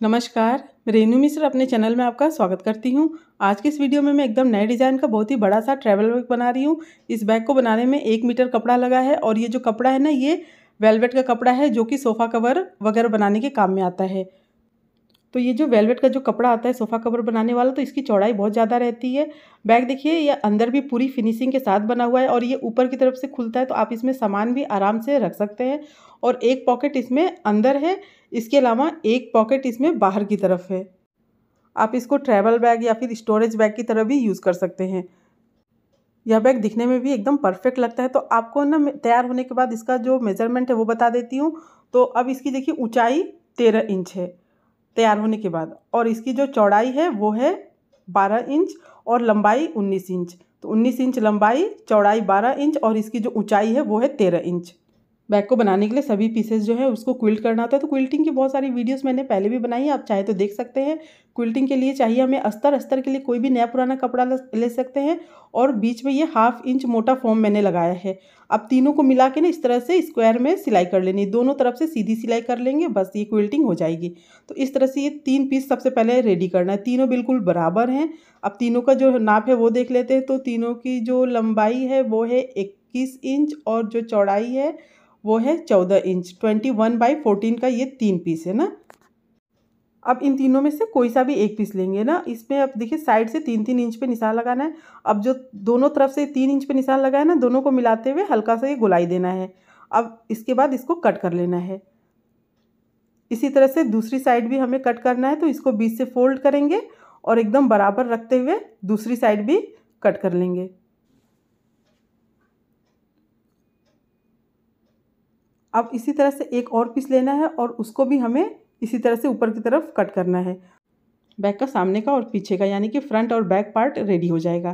नमस्कार, रेनू मिश्र अपने चैनल में आपका स्वागत करती हूँ। आज के इस वीडियो में मैं एकदम नए डिज़ाइन का बहुत ही बड़ा सा ट्रैवल बैग बना रही हूँ। इस बैग को बनाने में 1 मीटर कपड़ा लगा है और ये जो कपड़ा है ना, ये वेलवेट का कपड़ा है जो कि सोफ़ा कवर वगैरह बनाने के काम में आता है। तो ये जो वेलवेट का जो कपड़ा आता है सोफ़ा कवर बनाने वाला, तो इसकी चौड़ाई बहुत ज़्यादा रहती है। बैग देखिए, ये अंदर भी पूरी फिनिशिंग के साथ बना हुआ है और ये ऊपर की तरफ से खुलता है, तो आप इसमें सामान भी आराम से रख सकते हैं। और एक पॉकेट इसमें अंदर है, इसके अलावा एक पॉकेट इसमें बाहर की तरफ है। आप इसको ट्रैवल बैग या फिर स्टोरेज बैग की तरह भी यूज़ कर सकते हैं। यह बैग दिखने में भी एकदम परफेक्ट लगता है। तो आपको ना तैयार होने के बाद इसका जो मेज़रमेंट है वो बता देती हूँ। तो अब इसकी देखिए ऊंचाई 13 इंच है तैयार होने के बाद, और इसकी जो चौड़ाई है वो है 12 इंच और लंबाई 19 इंच। तो 19 इंच लंबाई, चौड़ाई 12 इंच और इसकी जो ऊंचाई है वो है 13 इंच। बैग को बनाने के लिए सभी पीसेस जो है उसको क्विल्ट करना होता है। तो क्विल्टिंग की बहुत सारी वीडियोस मैंने पहले भी बनाई है, आप चाहे तो देख सकते हैं। क्विल्टिंग के लिए चाहिए हमें अस्तर। अस्तर के लिए कोई भी नया पुराना कपड़ा ले सकते हैं और बीच में ये 1/2 इंच मोटा फोम मैंने लगाया है। अब तीनों को मिला के ना इस तरह से स्क्वायर में सिलाई कर लेनी, दोनों तरफ से सीधी सिलाई कर लेंगे, बस ये क्विल्टिंग हो जाएगी। तो इस तरह से ये 3 पीस सबसे पहले रेडी करना है। तीनों बिल्कुल बराबर हैं। अब तीनों का जो नाप है वो देख लेते हैं। तो तीनों की जो लंबाई है वो है 21 इंच और जो चौड़ाई है वो है 14 इंच। 21/14 का ये 3 पीस है ना। अब इन तीनों में से कोई सा भी एक पीस लेंगे ना। इसमें अब देखिए साइड से 3-3 इंच पे निशान लगाना है। अब जो दोनों तरफ से 3 इंच पे निशान लगा है ना, दोनों को मिलाते हुए हल्का सा ये गोलाई देना है। अब इसके बाद इसको कट कर लेना है। इसी तरह से दूसरी साइड भी हमें कट करना है। तो इसको बीच से फोल्ड करेंगे और एकदम बराबर रखते हुए दूसरी साइड भी कट कर लेंगे। अब इसी तरह से एक और पीस लेना है और उसको भी हमें इसी तरह से ऊपर की तरफ कट करना है। बैक का सामने का और पीछे का, यानी कि फ्रंट और बैक पार्ट रेडी हो जाएगा।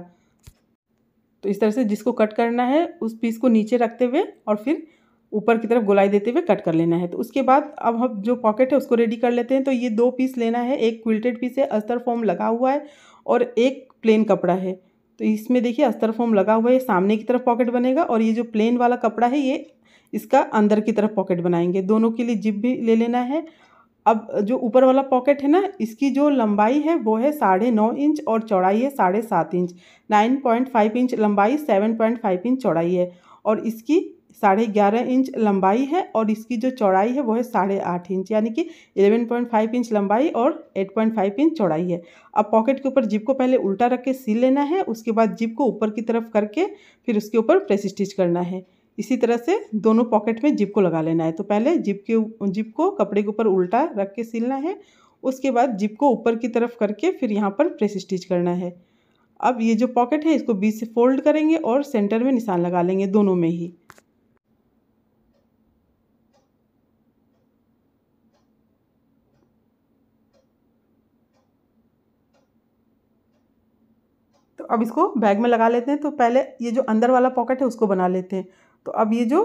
तो इस तरह से जिसको कट करना है उस पीस को नीचे रखते हुए और फिर ऊपर की तरफ गोलाई देते हुए कट कर लेना है। तो उसके बाद अब हम जो पॉकेट है उसको रेडी कर लेते हैं। तो ये 2 पीस लेना है। एक क्विल्टेड पीस है, अस्तर फोम लगा हुआ है, और एक प्लेन कपड़ा है। तो इसमें देखिए अस्तर फोम लगा हुआ है, सामने की तरफ पॉकेट बनेगा, और ये जो प्लेन वाला कपड़ा है ये इसका अंदर की तरफ पॉकेट बनाएंगे। दोनों के लिए जिप भी ले लेना है। अब जो ऊपर वाला पॉकेट है ना, इसकी जो लंबाई है वो है 9.5 इंच और चौड़ाई है 7.5 इंच। 9.5 इंच लंबाई, 7.5 इंच चौड़ाई है, और इसकी 11.5 इंच लंबाई है, और इसकी जो चौड़ाई है वो है 8.5 इंच, यानी कि 11.5 इंच लंबाई और 8.5 इंच चौड़ाई है। अब पॉकेट के ऊपर जिप को पहले उल्टा रख के सिल लेना है। उसके बाद जिप को ऊपर की तरफ करके फिर उसके ऊपर प्रेस स्टिच करना है। इसी तरह से दोनों पॉकेट में जिप को लगा लेना है। तो पहले जिप को कपड़े के ऊपर उल्टा रख के सिलना है। उसके बाद जिप को ऊपर की तरफ करके फिर यहाँ पर प्रेस स्टिच करना है। अब ये जो पॉकेट है इसको बीच से फोल्ड करेंगे और सेंटर में निशान लगा लेंगे दोनों में ही। तो अब इसको बैग में लगा लेते हैं। तो पहले ये जो अंदर वाला पॉकेट है उसको बना लेते हैं। तो अब ये जो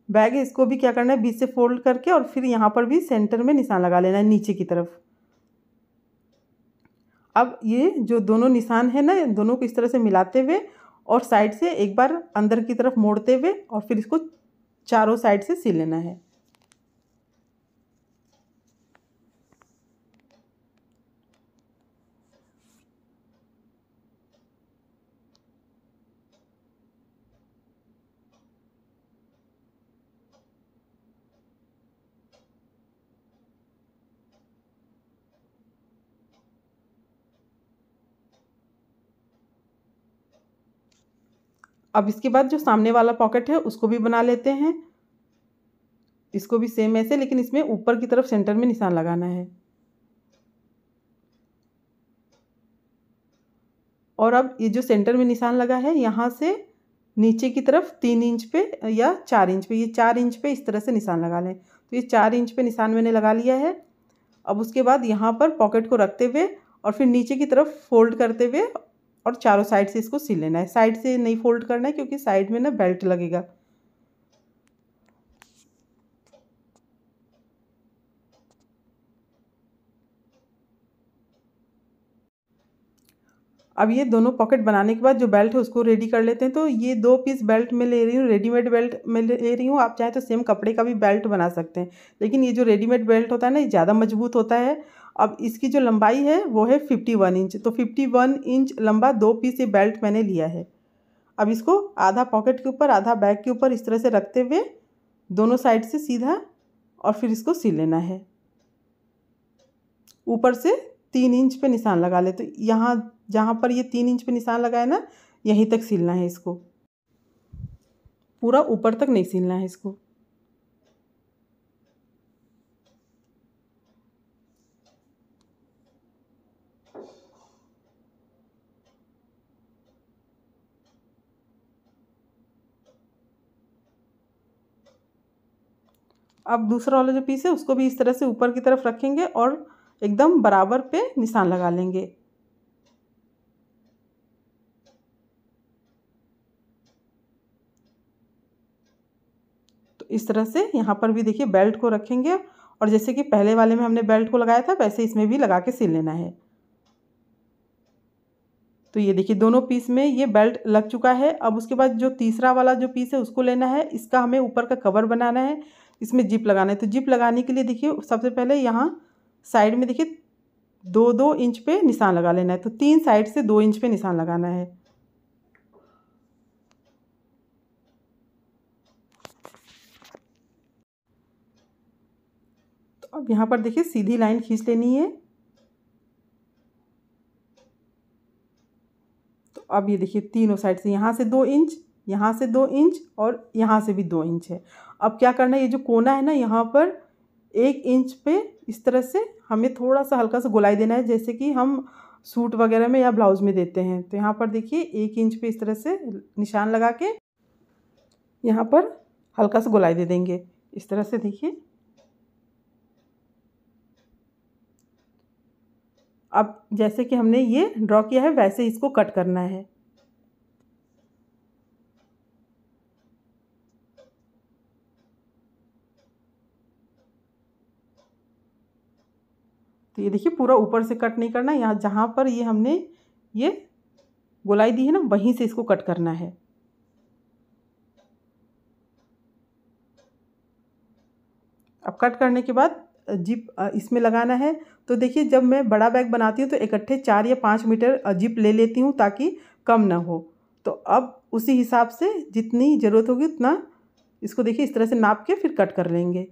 बैग है इसको भी क्या करना है, बीच से फोल्ड करके और फिर यहाँ पर भी सेंटर में निशान लगा लेना है नीचे की तरफ। अब ये जो दोनों निशान है ना, दोनों को इस तरह से मिलाते हुए और साइड से एक बार अंदर की तरफ मोड़ते हुए और फिर इसको चारों साइड से सिल लेना है। अब इसके बाद जो सामने वाला पॉकेट है उसको भी बना लेते हैं। इसको भी सेम ऐसे, लेकिन इसमें ऊपर की तरफ सेंटर में निशान लगाना है। और अब ये जो सेंटर में निशान लगा है यहाँ से नीचे की तरफ 3 इंच पे या 4 इंच पे, ये 4 इंच पे इस तरह से निशान लगा लें। तो ये 4 इंच पे निशान मैंने लगा लिया है। अब उसके बाद यहाँ पर पॉकेट को रखते हुए और फिर नीचे की तरफ फोल्ड करते हुए और चारों साइड से इसको सिल लेना है। साइड से नहीं फोल्ड करना है क्योंकि साइड में ना बेल्ट लगेगा। अब ये दोनों पॉकेट बनाने के बाद जो बेल्ट है उसको रेडी कर लेते हैं। तो ये 2 पीस बेल्ट मैं ले रही हूँ, रेडीमेड बेल्ट मैं ले रही हूँ। आप चाहे तो सेम कपड़े का भी बेल्ट बना सकते हैं, लेकिन ये जो रेडीमेड बेल्ट होता है ना, ये ज़्यादा मजबूत होता है। अब इसकी जो लंबाई है वो है 51 इंच। तो 51 इंच लंबा 2 पीस ये बेल्ट मैंने लिया है। अब इसको आधा पॉकेट के ऊपर आधा बैक के ऊपर इस तरह से रखते हुए दोनों साइड से सीधा और फिर इसको सिल लेना है। ऊपर से 3 इंच पे निशान लगा ले। तो यहाँ जहाँ पर ये 3 इंच पे निशान लगा है ना, यहीं तक सिलना है इसको, पूरा ऊपर तक नहीं सिलना है इसको। अब दूसरा वाला जो पीस है उसको भी इस तरह से ऊपर की तरफ रखेंगे और एकदम बराबर पे निशान लगा लेंगे। तो इस तरह से यहाँ पर भी देखिए बेल्ट को रखेंगे और जैसे कि पहले वाले में हमने बेल्ट को लगाया था वैसे इसमें भी लगा के सिल लेना है। तो ये देखिए दोनों पीस में ये बेल्ट लग चुका है। अब उसके बाद जो तीसरा वाला जो पीस है उसको लेना है। इसका हमें ऊपर का कवर बनाना है, इसमें जिप लगाना है। तो जिप लगाने के लिए देखिए सबसे पहले यहाँ साइड में देखिए 2-2 इंच पे निशान लगा लेना है। तो 3 साइड से 2 इंच पे निशान लगाना है। तो अब यहाँ पर देखिए सीधी लाइन खींच लेनी है। तो अब ये देखिए तीनों साइड से यहाँ से 2 इंच, यहाँ से 2 इंच और यहाँ से भी 2 इंच है। अब क्या करना है, ये जो कोना है ना यहाँ पर 1 इंच पे इस तरह से हमें थोड़ा सा हल्का सा गोलाई देना है, जैसे कि हम सूट वगैरह में या ब्लाउज में देते हैं। तो यहाँ पर देखिए 1 इंच पे इस तरह से निशान लगा के यहाँ पर हल्का सा गोलाई दे देंगे इस तरह से। देखिए अब जैसे कि हमने ये ड्रॉ किया है वैसे इसको कट करना है। तो ये देखिए पूरा ऊपर से कट नहीं करना, यहाँ जहाँ पर ये हमने ये गोलाई दी है ना वहीं से इसको कट करना है। अब कट करने के बाद जिप इसमें लगाना है। तो देखिए जब मैं बड़ा बैग बनाती हूँ तो इकट्ठे 4 या 5 मीटर जिप ले लेती हूँ ताकि कम ना हो। तो अब उसी हिसाब से जितनी ज़रूरत होगी उतना इसको देखिए इस तरह से नाप के फिर कट कर लेंगे।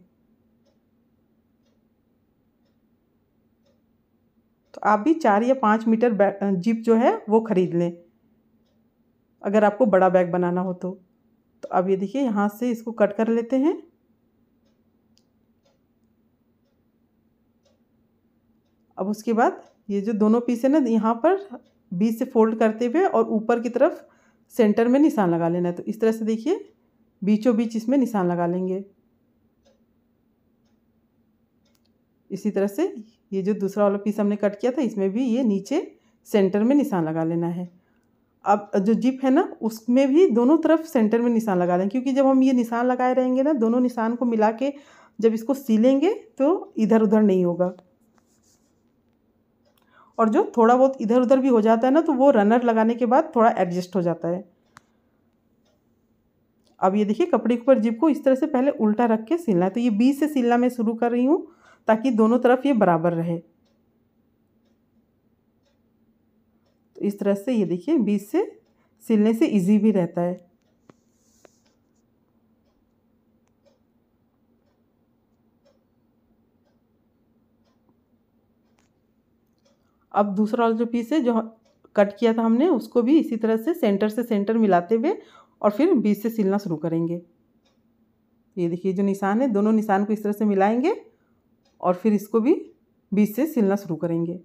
तो आप भी 4 या 5 मीटर जिप जो है वो ख़रीद लें अगर आपको बड़ा बैग बनाना हो तो। अब ये देखिए यहाँ से इसको कट कर लेते हैं। अब उसके बाद ये जो दोनों पीस है ना यहाँ पर बीच से फोल्ड करते हुए और ऊपर की तरफ सेंटर में निशान लगा लेना है। तो इस तरह से देखिए बीचों बीच इसमें निशान लगा लेंगे। इसी तरह से ये जो दूसरा वाला पीस हमने कट किया था इसमें भी ये नीचे सेंटर में निशान लगा लेना है। अब जो जिप है ना उसमें भी दोनों तरफ सेंटर में निशान लगा लें, क्योंकि जब हम ये निशान लगाए रहेंगे ना दोनों निशान को मिला के जब इसको सिलेंगे तो इधर उधर नहीं होगा। और जो थोड़ा बहुत इधर उधर भी हो जाता है ना तो वो रनर लगाने के बाद थोड़ा एडजस्ट हो जाता है। अब ये देखिए कपड़े के ऊपर जिप को इस तरह से पहले उल्टा रख के सिलना है। तो ये बीच से सिलना मैं शुरू कर रही हूँ ताकि दोनों तरफ ये बराबर रहे। तो इस तरह से ये देखिए बीच से सिलने से इजी भी रहता है। अब दूसरा वाला जो पीस है जो कट किया था हमने उसको भी इसी तरह से सेंटर मिलाते हुए और फिर बीच से सिलना शुरू करेंगे। ये देखिए जो निशान है दोनों निशान को इस तरह से मिलाएंगे और फिर इसको भी बीच से सिलना शुरू करेंगे।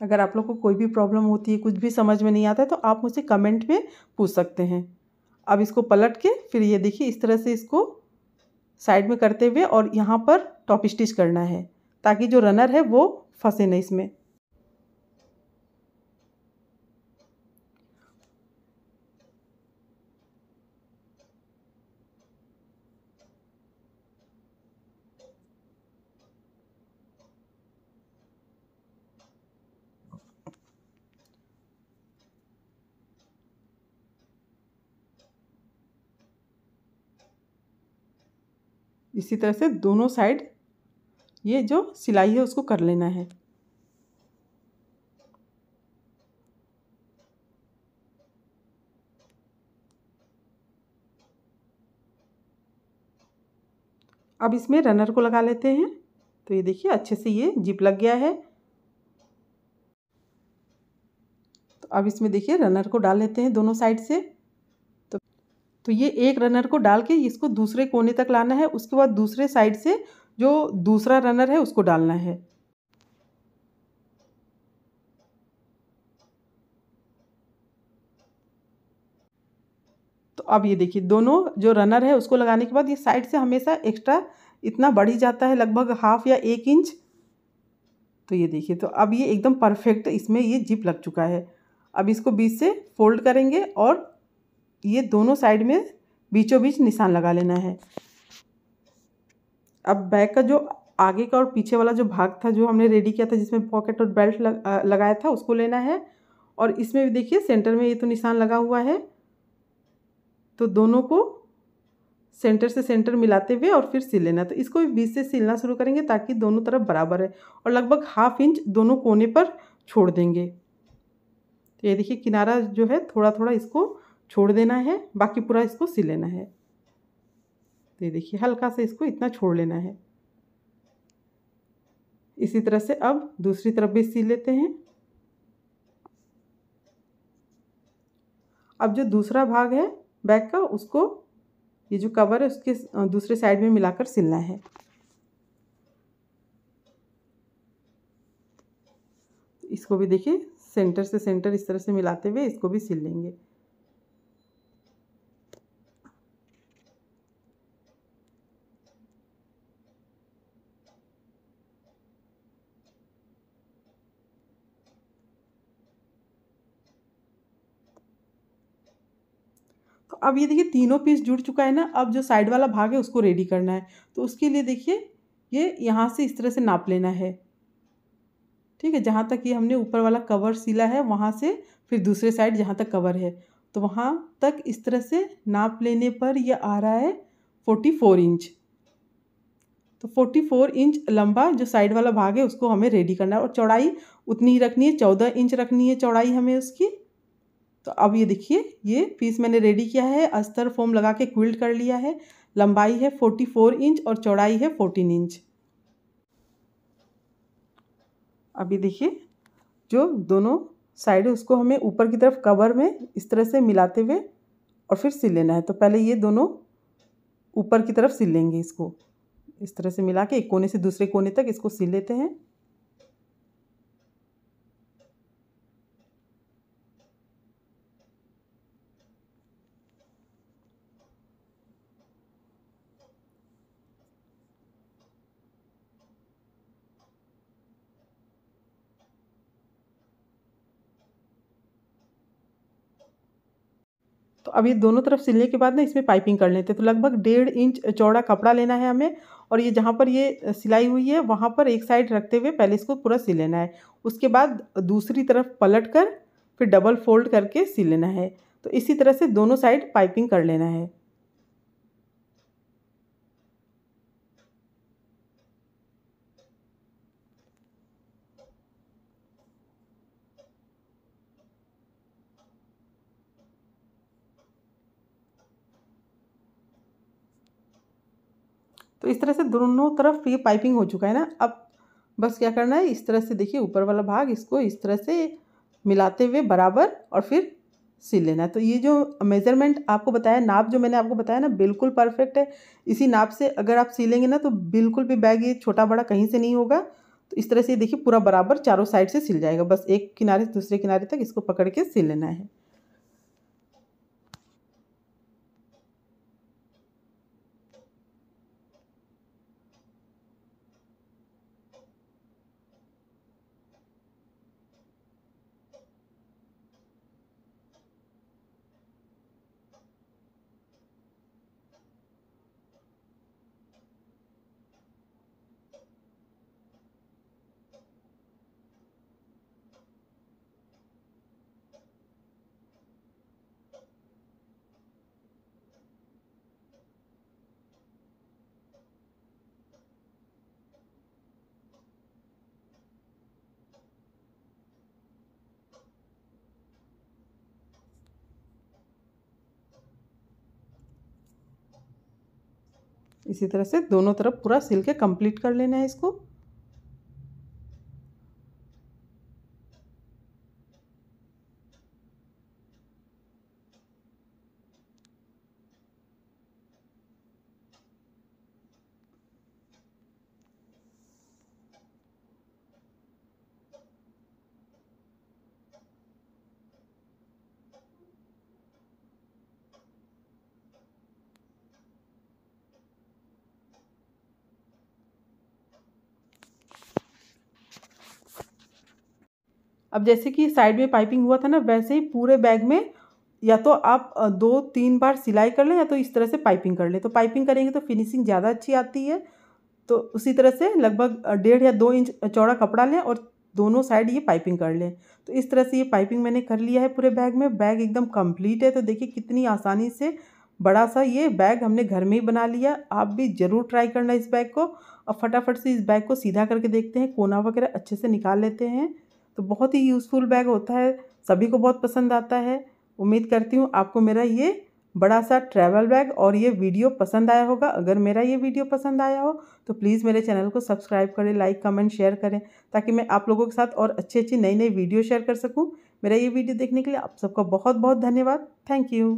अगर आप लोग को कोई भी प्रॉब्लम होती है, कुछ भी समझ में नहीं आता है तो आप मुझसे कमेंट में पूछ सकते हैं। अब इसको पलट के फिर ये देखिए इस तरह से इसको साइड में करते हुए और यहाँ पर टॉप स्टिच करना है ताकि जो रनर है वो फंसे नहीं इसमें। इसी तरह से दोनों साइड ये जो सिलाई है उसको कर लेना है। अब इसमें रनर को लगा लेते हैं। तो ये देखिए अच्छे से ये जिप लग गया है। तो अब इसमें देखिए रनर को डाल लेते हैं दोनों साइड से। तो ये एक रनर को डाल के इसको दूसरे कोने तक लाना है। उसके बाद दूसरे साइड से जो दूसरा रनर है उसको डालना है। तो अब ये देखिए दोनों जो रनर है उसको लगाने के बाद ये साइड से हमेशा एक्स्ट्रा इतना बढ़ ही जाता है, लगभग हाफ या 1 इंच। तो ये देखिए तो अब ये एकदम परफेक्ट इसमें ये जिप लग चुका है। अब इसको बीच से फोल्ड करेंगे और ये दोनों साइड में बीचों बीच निशान लगा लेना है। अब बैक का जो आगे का और पीछे वाला जो भाग था जो हमने रेडी किया था जिसमें पॉकेट और बेल्ट लगाया था उसको लेना है। और इसमें भी देखिए सेंटर में ये तो निशान लगा हुआ है। तो दोनों को सेंटर से सेंटर मिलाते हुए और फिर सिल लेना। तो इसको भी बीच से सिलना शुरू करेंगे ताकि दोनों तरफ बराबर है और लगभग हाफ इंच दोनों कोने पर छोड़ देंगे। तो ये देखिए किनारा जो है थोड़ा थोड़ा इसको छोड़ देना है, बाकी पूरा इसको सिल लेना है। तो ये देखिए हल्का से इसको इतना छोड़ लेना है। इसी तरह से अब दूसरी तरफ भी सिल लेते हैं। अब जो दूसरा भाग है बैक का उसको ये जो कवर है उसके दूसरे साइड में मिलाकर सिलना है। इसको भी देखिए सेंटर से सेंटर इस तरह से मिलाते हुए इसको भी सिल लेंगे। तो अब ये देखिए तीनों पीस जुड़ चुका है ना। अब जो साइड वाला भाग है उसको रेडी करना है। तो उसके लिए देखिए ये यहाँ से इस तरह से नाप लेना है, ठीक है। जहाँ तक ये हमने ऊपर वाला कवर सिला है वहाँ से फिर दूसरे साइड जहाँ तक कवर है तो वहाँ तक इस तरह से नाप लेने पर ये आ रहा है 44 इंच। तो 44 इंच लंबा जो साइड वाला भाग है उसको हमें रेडी करना है और चौड़ाई उतनी ही रखनी है, 14 इंच रखनी है चौड़ाई हमें उसकी। तो अब ये देखिए ये पीस मैंने रेडी किया है, अस्तर फोम लगा के क्विल्ट कर लिया है। लंबाई है 44 इंच और चौड़ाई है 14 इंच। अभी देखिए जो दोनों साइड है उसको हमें ऊपर की तरफ कवर में इस तरह से मिलाते हुए और फिर सिल लेना है। तो पहले ये दोनों ऊपर की तरफ सिल लेंगे, इसको इस तरह से मिला के एक कोने से दूसरे कोने तक इसको सिल लेते हैं। तो अब ये दोनों तरफ सिलने के बाद ना इसमें पाइपिंग कर लेते हैं। तो लगभग 1.5 इंच चौड़ा कपड़ा लेना है हमें और ये जहाँ पर ये सिलाई हुई है वहाँ पर एक साइड रखते हुए पहले इसको पूरा सिल लेना है। उसके बाद दूसरी तरफ पलट कर फिर डबल फोल्ड करके सिल लेना है। तो इसी तरह से दोनों साइड पाइपिंग कर लेना है। तो इस तरह से दोनों तरफ ये पाइपिंग हो चुका है ना। अब बस क्या करना है, इस तरह से देखिए ऊपर वाला भाग इसको इस तरह से मिलाते हुए बराबर और फिर सिल लेना है। तो ये जो मेज़रमेंट आपको बताया, नाप जो मैंने आपको बताया ना बिल्कुल परफेक्ट है। इसी नाप से अगर आप सिलेंगे ना तो बिल्कुल भी बैग ये छोटा बड़ा कहीं से नहीं होगा। तो इस तरह से देखिए पूरा बराबर चारों साइड से सिल जाएगा। बस एक किनारे से दूसरे किनारे तक इसको पकड़ के सिल लेना है। इसी तरह से दोनों तरफ पूरा सिल के कंप्लीट कर लेना है इसको। अब जैसे कि साइड में पाइपिंग हुआ था ना, वैसे ही पूरे बैग में या तो आप 2-3 बार सिलाई कर लें या तो इस तरह से पाइपिंग कर लें। तो पाइपिंग करेंगे तो फिनिशिंग ज़्यादा अच्छी आती है। तो उसी तरह से लगभग 1.5 या 2 इंच चौड़ा कपड़ा लें और दोनों साइड ये पाइपिंग कर लें। तो इस तरह से ये पाइपिंग मैंने कर लिया है पूरे बैग में। बैग एकदम कंप्लीट है। तो देखिए कितनी आसानी से बड़ा सा ये बैग हमने घर में ही बना लिया। आप भी ज़रूर ट्राई करना इस बैग को। और फटाफट से इस बैग को सीधा करके देखते हैं, कोना वगैरह अच्छे से निकाल लेते हैं। तो बहुत ही यूज़फुल बैग होता है, सभी को बहुत पसंद आता है। उम्मीद करती हूँ आपको मेरा ये बड़ा सा ट्रैवल बैग और ये वीडियो पसंद आया होगा। अगर मेरा ये वीडियो पसंद आया हो तो प्लीज़ मेरे चैनल को सब्सक्राइब करें, लाइक कमेंट शेयर करें, ताकि मैं आप लोगों के साथ और अच्छी अच्छी नई नई वीडियो शेयर कर सकूं। मेरा ये वीडियो देखने के लिए आप सबका बहुत बहुत धन्यवाद। Thank you.